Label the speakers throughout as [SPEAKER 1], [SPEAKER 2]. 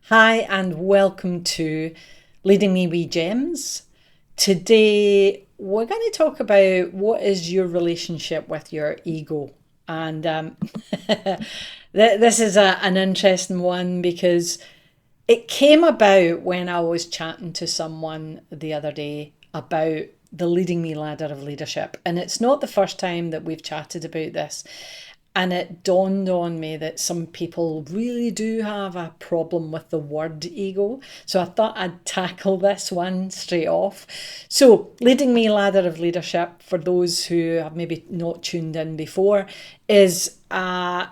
[SPEAKER 1] Hi, and welcome to Leading Me Wee Gems. Today, we're going to talk about what is your relationship with your ego. And this is an interesting one because it came about when I was chatting to someone the other day about the Leading Me ladder of leadership. And it's not the first time that we've chatted about this. And it dawned on me that some people really do have a problem with the word ego. So I thought I'd tackle this one straight off. So, Leading Me Ladder of Leadership, for those who have maybe not tuned in before, is a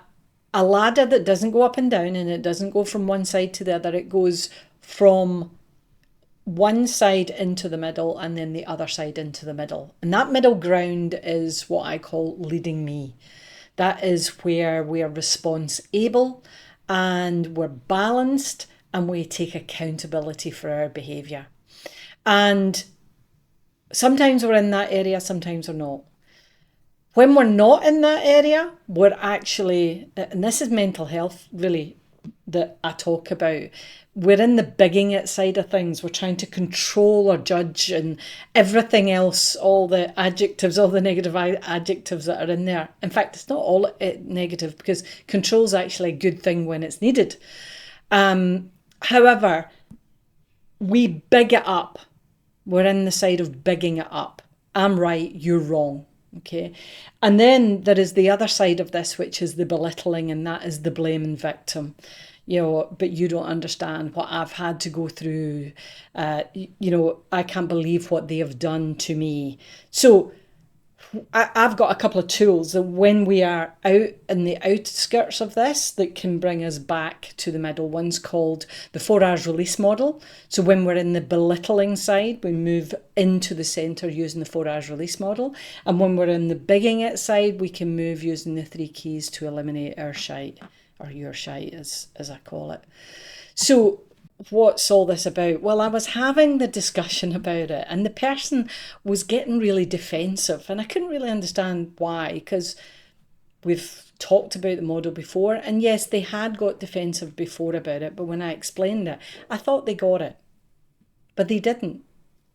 [SPEAKER 1] ladder that doesn't go up and down and it doesn't go from one side to the other. It goes from one side into the middle and then the other side into the middle. And that middle ground is what I call leading me. That is where we are response able and we're balanced and we take accountability for our behaviour. And sometimes we're in that area, sometimes we're not. When we're not in that area, we're actually, and this is mental health really that I talk about, we're in the bigging it side of things. We're trying to control or judge and everything else, all the adjectives, all the negative adjectives that are in there. In fact, it's not all negative because control is actually a good thing when it's needed. However, we big it up. We're in the side of bigging it up. I'm right, you're wrong. Okay. And then there is the other side of this, which is the belittling, and that is the blame and victim. But you don't understand what I've had to go through. I can't believe what they have done to me. So I've got a couple of tools that when we are out in the outskirts of this that can bring us back to the middle. One's called the 4 hours release model. So when we're in the belittling side, we move into the centre using the 4 hours release model. And when we're in the bigging it side, we can move using the 3 keys to eliminate our shite, or your shite as I call it. So what's all this about? Well, I was having the discussion about it and the person was getting really defensive and I couldn't really understand why, because we've talked about the model before and yes, they had got defensive before about it, but when I explained it, I thought they got it, but they didn't.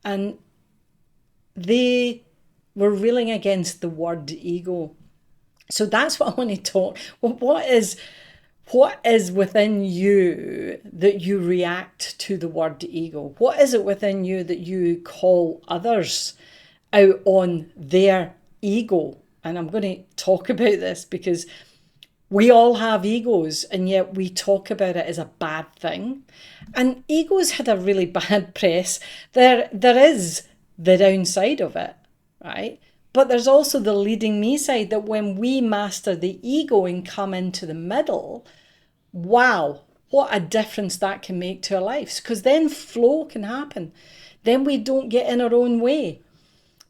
[SPEAKER 1] And they were reeling against the word ego. So that's what I want to talk. Well, what is within you that you react to the word ego? What is it within you that you call others out on their ego? And I'm going to talk about this because we all have egos and yet we talk about it as a bad thing. And egos had a really bad press. There is the downside of it, right? But there's also the leading me side that when we master the ego and come into the middle, wow, what a difference that can make to our lives. Because then flow can happen. Then we don't get in our own way.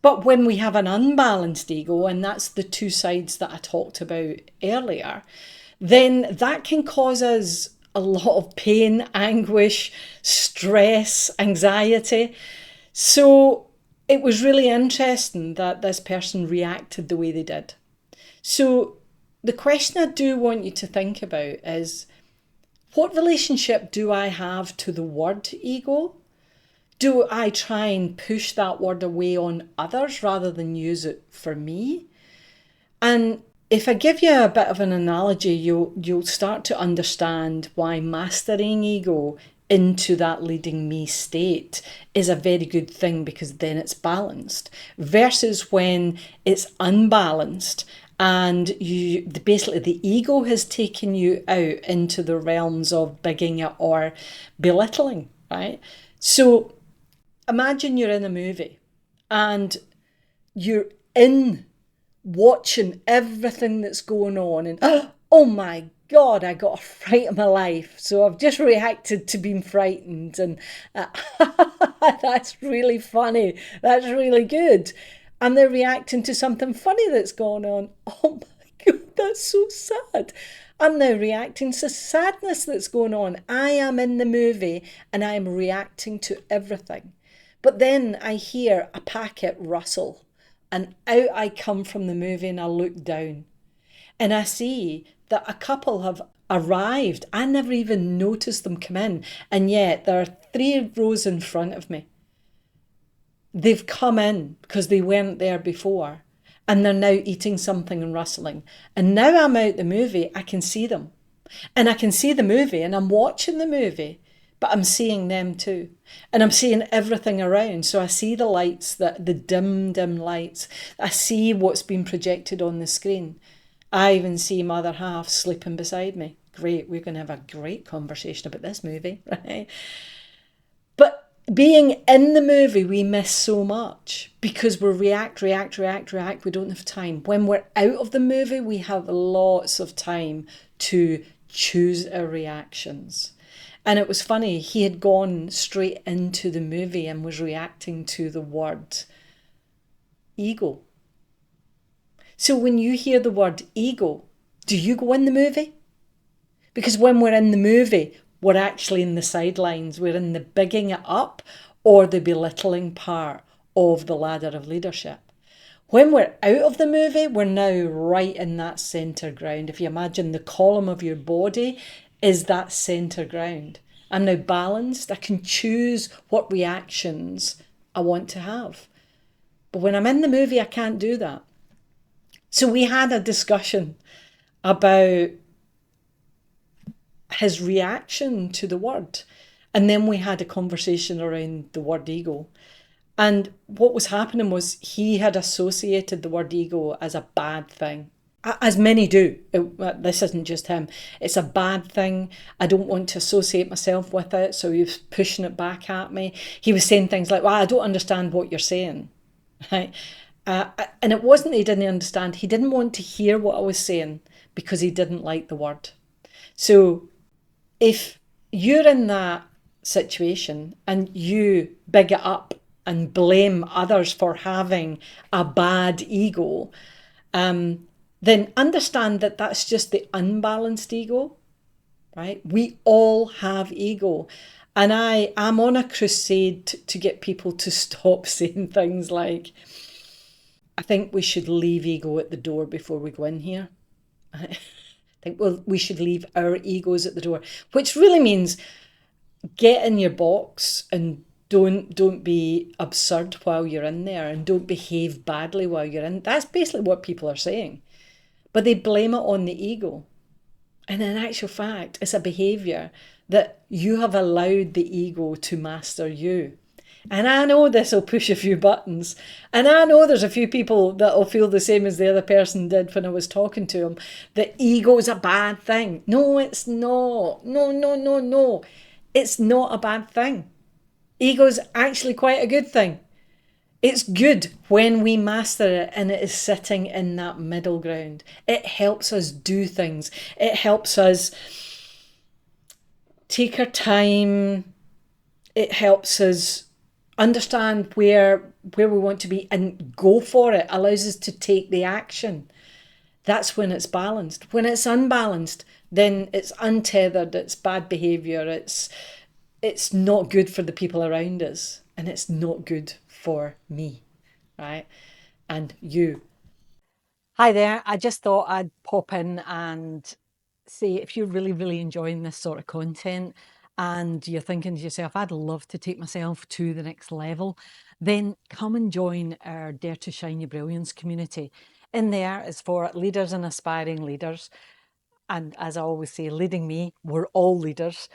[SPEAKER 1] But when we have an unbalanced ego, and that's the two sides that I talked about earlier, then that can cause us a lot of pain, anguish, stress, anxiety. So it was really interesting that this person reacted the way they did. So the question I do want you to think about is, what relationship do I have to the word ego? Do I try and push that word away on others rather than use it for me? And if I give you a bit of an analogy, you'll start to understand why mastering ego into that leading me state is a very good thing, because then it's balanced versus when it's unbalanced and you basically the ego has taken you out into the realms of bigging it or belittling, right? So imagine you're in a movie and you're in watching everything that's going on and oh my God, I got a fright of my life. So I've just reacted to being frightened and that's really funny. That's really good. And they're reacting to something funny that's going on. Oh my God, that's so sad. I'm now reacting to sadness that's going on. I am in the movie and I'm reacting to everything. But then I hear a packet rustle and out I come from the movie and I look down and I see that a couple have arrived. I never even noticed them come in. And yet there are 3 rows in front of me. They've come in because they weren't there before. And they're now eating something and rustling. And now I'm out the movie, I can see them. And I can see the movie and I'm watching the movie, but I'm seeing them too. And I'm seeing everything around. So I see the lights, the dim lights. I see what's been projected on the screen. I even see my other half sleeping beside me. Great, we're going to have a great conversation about this movie, right? But being in the movie, we miss so much because we react. We don't have time. When we're out of the movie, we have lots of time to choose our reactions. And it was funny, he had gone straight into the movie and was reacting to the word ego. So when you hear the word ego, do you go in the movie? Because when we're in the movie, we're actually in the sidelines. We're in the bigging it up or the belittling part of the ladder of leadership. When we're out of the movie, we're now right in that centre ground. If you imagine the column of your body is that centre ground. I'm now balanced. I can choose what reactions I want to have. But when I'm in the movie, I can't do that. So we had a discussion about his reaction to the word. And then we had a conversation around the word ego. And what was happening was he had associated the word ego as a bad thing, as many do. This isn't just him. It's a bad thing. I don't want to associate myself with it. So he was pushing it back at me. He was saying things like, well, I don't understand what you're saying. Right? And it wasn't that he didn't understand. He didn't want to hear what I was saying because he didn't like the word. So if you're in that situation and you big it up and blame others for having a bad ego, then understand that that's just the unbalanced ego, right? We all have ego. And I'm on a crusade to get people to stop saying things like, I think we should leave ego at the door before we go in here. I think, well, we should leave our egos at the door, which really means get in your box and don't be absurd while you're in there and don't behave badly while you're in. That's basically what people are saying. But they blame it on the ego. And in actual fact, it's a behaviour that you have allowed the ego to master you. And I know this will push a few buttons. And I know there's a few people that will feel the same as the other person did when I was talking to them. That ego is a bad thing. No, it's not. No. It's not a bad thing. Ego's actually quite a good thing. It's good when we master it and it is sitting in that middle ground. It helps us do things. It helps us take our time. It helps us understand where we want to be and go for it. Allows us to take the action. That's when it's balanced. When it's unbalanced, then it's untethered, it's bad behaviour, it's not good for the people around us, and it's not good for me, right? And you. Hi there. I just thought I'd pop in and say if you're really enjoying this sort of content and you're thinking to yourself, I'd love to take myself to the next level, then come and join our Dare to Shine Your Brilliance community. In there is for leaders and aspiring leaders. And as I always say, leading me, we're all leaders.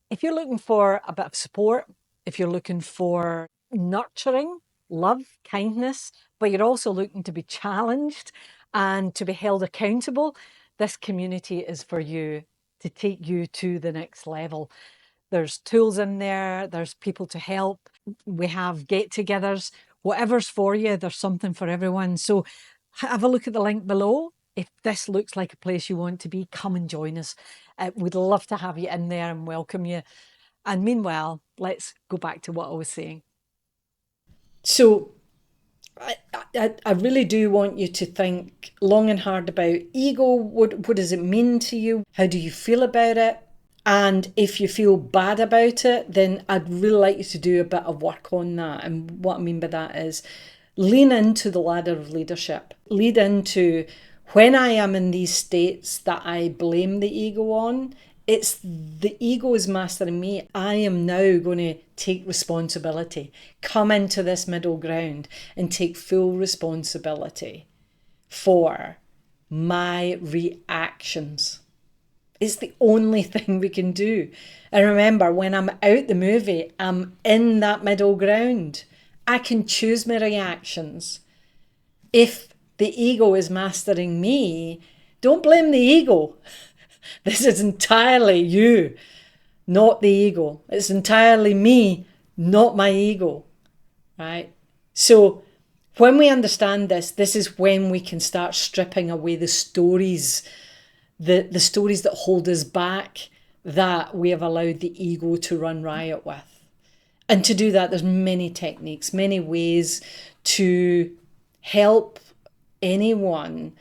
[SPEAKER 1] If you're looking for a bit of support, if you're looking for nurturing, love, kindness, but you're also looking to be challenged and to be held accountable, this community is for you, to take you to the next level. There's tools in there, there's people to help, we have get-togethers, whatever's for you, there's something for everyone. So have a look at the link below. If this looks like a place you want to be, come and join us. We'd love to have you in there and welcome you. And meanwhile, let's go back to what I was saying. So I really do want you to think long and hard about ego. What does it mean to you? How do you feel about it? And if you feel bad about it, then I'd really like you to do a bit of work on that. And what I mean by that is lean into the ladder of leadership. Lead into When I am in these states that I blame the ego on, it's the ego is mastering me. I am now going to take responsibility, come into this middle ground and take full responsibility for my reactions. It's the only thing we can do. And remember, when I'm out the movie, I'm in that middle ground. I can choose my reactions. If the ego is mastering me, don't blame the ego. This is entirely you, not the ego. It's entirely me, not my ego, right? So when we understand this, this is when we can start stripping away the stories, the stories that hold us back, that we have allowed the ego to run riot with. And to do that, there's many techniques, many ways to help anyone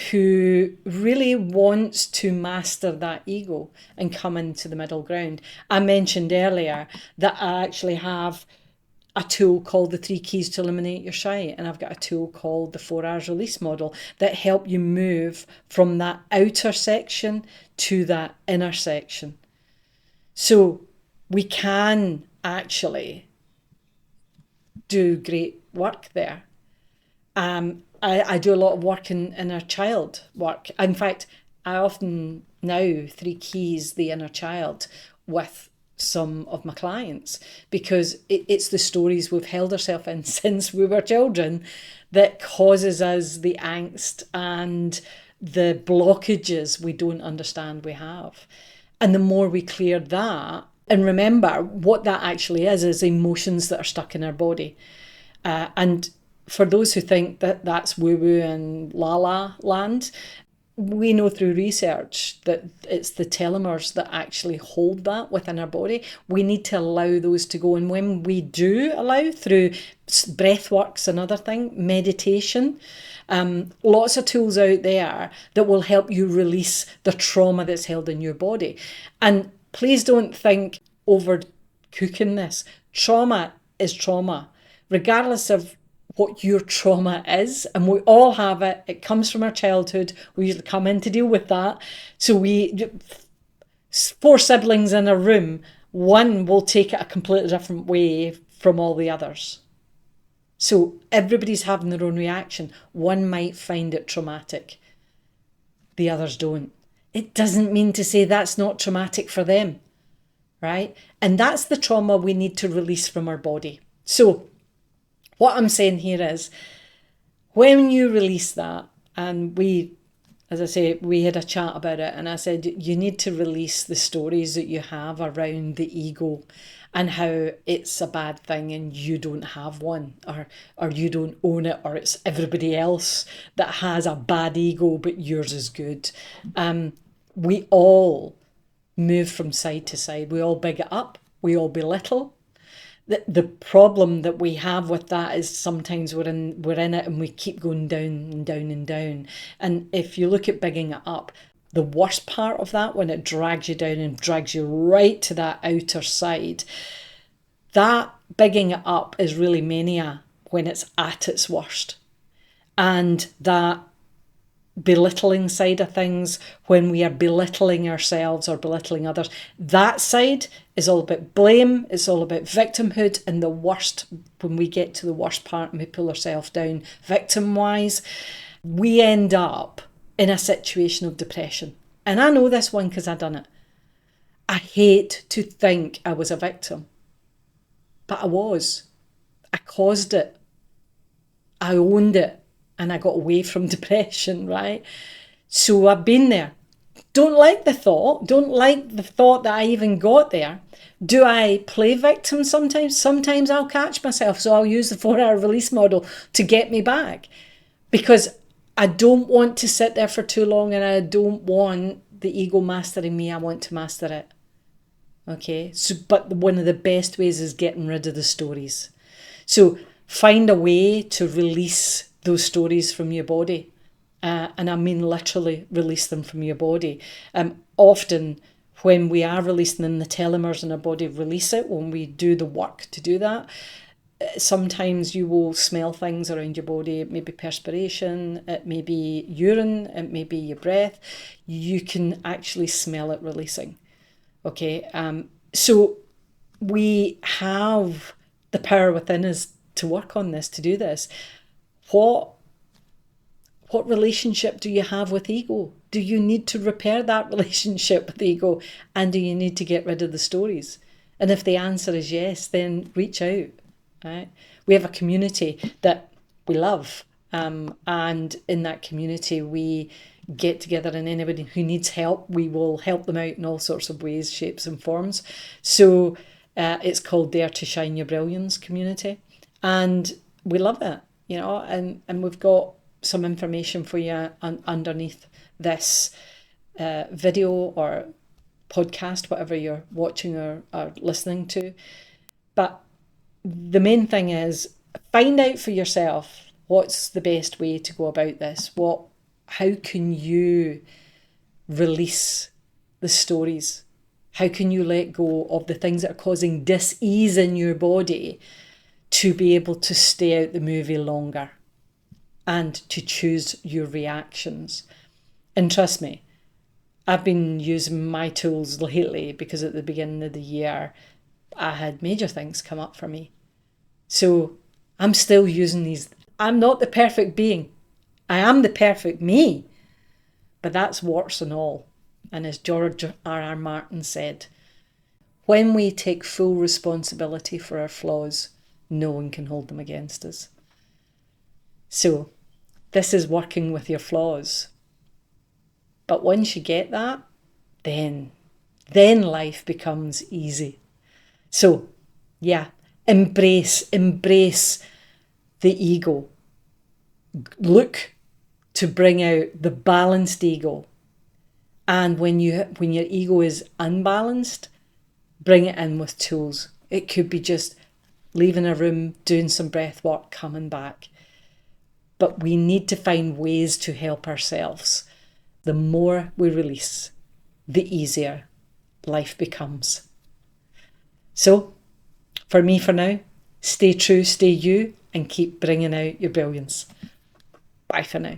[SPEAKER 1] who really wants to master that ego and come into the middle ground. I mentioned earlier that I actually have a tool called the 3 Keys to Eliminate Your Shine, and I've got a tool called the 4 Hours Release Model that help you move from that outer section to that inner section. So we can actually do great work there. I do a lot of work in inner child work. In fact, I often now 3 keys the inner child with some of my clients, because it's the stories we've held ourselves in since we were children that causes us the angst and the blockages we don't understand we have. And the more we clear that, and remember what that actually is emotions that are stuck in our body. And for those who think that that's woo-woo and la-la land, we know through research that it's the telomeres that actually hold that within our body. We need to allow those to go. And when we do allow, through breath work's another thing, meditation, lots of tools out there that will help you release the trauma that's held in your body. And please don't think over cooking this. Trauma is trauma, regardless of what your trauma is, and we all have it. It comes from our childhood. We usually come in to deal with that. So 4 siblings in a room, one will take it a completely different way from all the others. So everybody's having their own reaction. One might find it traumatic, the others don't. It doesn't mean to say that's not traumatic for them, right? And that's the trauma we need to release from our body. So what I'm saying here is, when you release that, and as I say, we had a chat about it, and I said, you need to release the stories that you have around the ego and how it's a bad thing and you don't have one, or you don't own it, or it's everybody else that has a bad ego, but yours is good. We all move from side to side. We all big it up. We all belittle. The problem that we have with that is sometimes we're in it and we keep going down and down and down. And if you look at bigging it up, the worst part of that, when it drags you down and drags you right to that outer side, that bigging it up is really mania when it's at its worst. And that belittling side of things, when we are belittling ourselves or belittling others, that side is all about blame, it's all about victimhood, and the worst, when we get to the worst part and we pull ourselves down victim wise, we end up in a situation of depression. And I know this one because I've done it. I hate to think I was a victim, but I was. I caused it. I owned it. And I got away from depression, right? So I've been there. Don't like the thought that I even got there. Do I play victim sometimes? Sometimes I'll catch myself, so I'll use the 4-hour release model to get me back, because I don't want to sit there for too long, and I don't want the ego mastering me. I want to master it. Okay, so but one of the best ways is getting rid of the stories. So find a way to release those stories from your body. And I mean literally release them from your body. Often when we are releasing them, the telomeres in our body release it when we do the work to do that. Sometimes you will smell things around your body. It may be perspiration, it may be urine, it may be your breath. You can actually smell it releasing. Okay, so we have the power within us to work on this, to do this. What relationship do you have with ego? Do you need to repair that relationship with ego? And do you need to get rid of the stories? And if the answer is yes, then reach out. Right? We have a community that we love. And in that community, we get together, and anybody who needs help, we will help them out in all sorts of ways, shapes and forms. So it's called Dare to Shine Your Brilliance Community. And we love it, and we've got some information for you underneath this video or podcast, whatever you're watching or listening to. But the main thing is, find out for yourself what's the best way to go about this. How can you release the stories? How can you let go of the things that are causing dis-ease in your body to be able to stay out the movie longer and to choose your reactions? And trust me, I've been using my tools lately because at the beginning of the year, I had major things come up for me. So I'm still using these. I'm not the perfect being. I am the perfect me. But that's warts and all. And as George R.R. Martin said, when we take full responsibility for our flaws, no one can hold them against us. So this is working with your flaws. But once you get that, then life becomes easy. So, yeah, embrace the ego. Look to bring out the balanced ego. And when your ego is unbalanced, bring it in with tools. It could be just leaving a room, doing some breath work, coming back. But we need to find ways to help ourselves. The more we release, the easier life becomes. So, for me for now, stay true, stay you, and keep bringing out your brilliance. Bye for now.